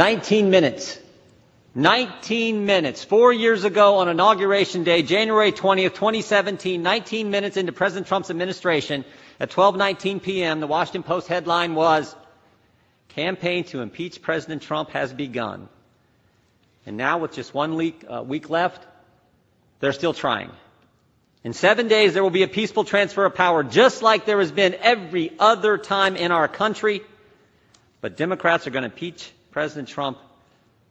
19 minutes. 19 minutes. 4 years ago on Inauguration Day, January 20th, 2017, 19 minutes into President Trump's administration, at 12:19 p.m., the Washington Post headline was, "Campaign to impeach President Trump has begun." And now, with just 1 week left, they're still trying. In 7 days, there will be a peaceful transfer of power, just like there has been every other time in our country. But Democrats are going to impeach President Trump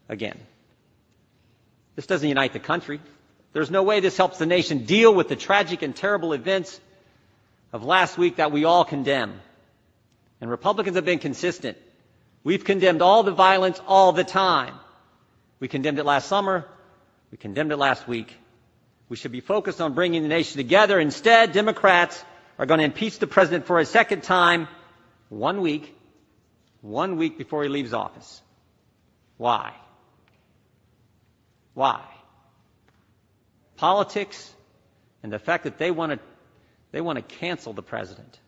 again. This doesn't unite the country. There's no way this helps the nation deal with the tragic and terrible events of last week that we all condemn. And Republicans have been consistent. We've condemned all the violence all the time. We condemned it last summer. We condemned it last week. We should be focused on bringing the nation together. Instead, Democrats are going to impeach the president for a second time 1 week before he leaves office. Why? Why? Politics and the fact that they want to cancel the president.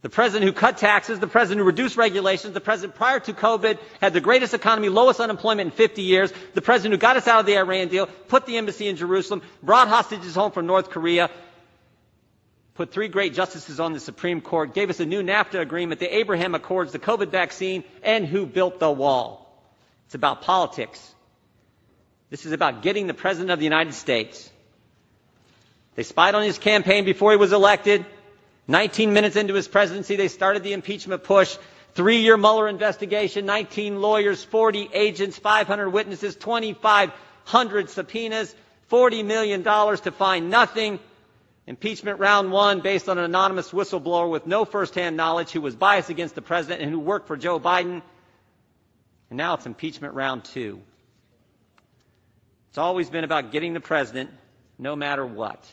The president who cut taxes, the president who reduced regulations, the president prior to COVID had the greatest economy, lowest unemployment in 50 years, the president who got us out of the Iran deal, put the embassy in Jerusalem, brought hostages home from North Korea, put 3 great justices on the Supreme Court, gave us a new NAFTA agreement, the Abraham Accords, the COVID vaccine, and who built the wall. It's about politics. This is about getting the President of the United States. They spied on his campaign before he was elected. 19 minutes into his presidency, they started the impeachment push. 3-year Mueller investigation, 19 lawyers, 40 agents, 500 witnesses, 2,500 subpoenas, $40 million to find nothing. Impeachment round 1 based on an anonymous whistleblower with no firsthand knowledge who was biased against the president and who worked for Joe Biden. And now it's impeachment round 2. It's always been about getting the president no matter what.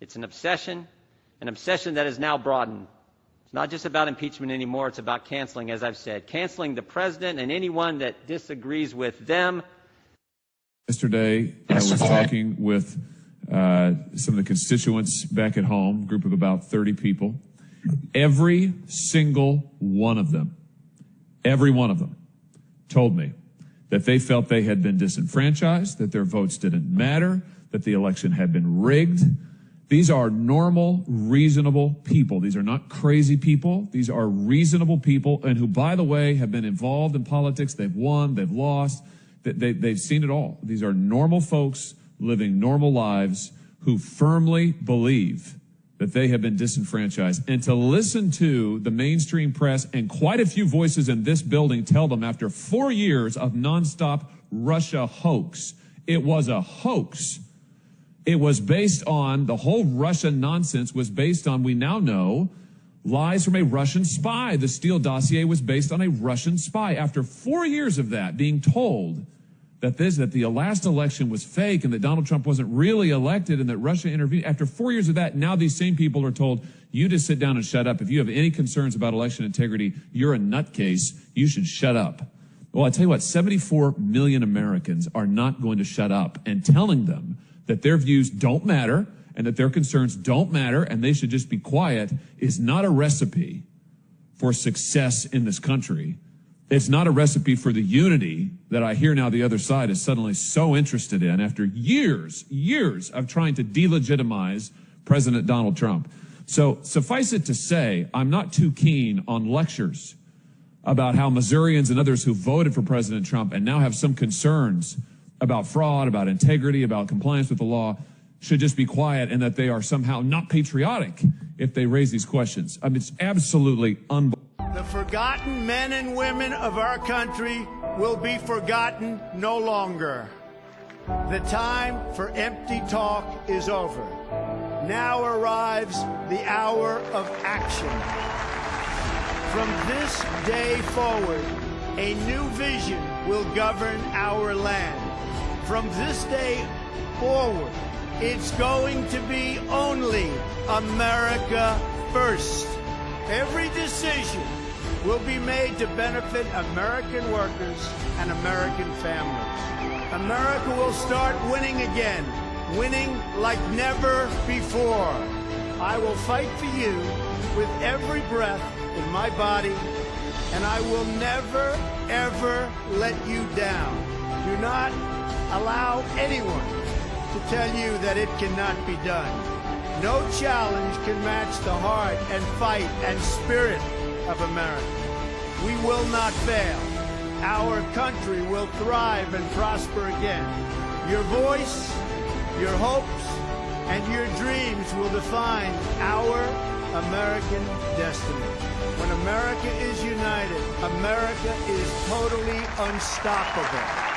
It's an obsession that is now broadened. It's not just about impeachment anymore. It's about canceling, as I've said, canceling the president and anyone that disagrees with them. Yesterday, I was talking with some of the constituents back at home, a group of about 30 people. Every single one of them told me that they felt they had been disenfranchised, that their votes didn't matter, that the election had been rigged. These are normal, reasonable people. These are not crazy people. These are reasonable people, and who, by the way, have been involved in politics. They've won, they've lost, they've seen it all. These are normal folks living normal lives who firmly believe that they have been disenfranchised. And to listen to the mainstream press and quite a few voices in this building tell them after 4 years of nonstop Russia hoax, it was a hoax. It was based on, the whole Russia nonsense was based on, we now know, lies from a Russian spy. The Steele dossier was based on a Russian spy. After 4 years of that, being told that the last election was fake and that Donald Trump wasn't really elected and that Russia intervened, after 4 years of that, now these same people are told, you just sit down and shut up. If you have any concerns about election integrity, you're a nutcase. You should shut up. Well, I tell you what, 74 million Americans are not going to shut up, and telling them that their views don't matter and that their concerns don't matter and they should just be quiet is not a recipe for success in this country. It's not a recipe for the unity that I hear now the other side is suddenly so interested in after years of trying to delegitimize President Donald Trump. So suffice it to say, I'm not too keen on lectures about how Missourians and others who voted for President Trump and now have some concerns about fraud, about integrity, about compliance with the law, should just be quiet, and that they are somehow not patriotic if they raise these questions. I mean, it's absolutely unbelievable. The forgotten men and women of our country will be forgotten no longer. The time for empty talk is over. Now arrives the hour of action. From this day forward, a new vision will govern our land. From this day forward, it's going to be only America first. Every decision will be made to benefit American workers and American families. America will start winning again, winning like never before. I will fight for you with every breath in my body, and I will never, ever let you down. Do not allow anyone to tell you that it cannot be done. No challenge can match the heart and fight and spirit of America. We will not fail. Our country will thrive and prosper again. Your voice, your hopes, and your dreams will define our American destiny. When America is united, America is totally unstoppable.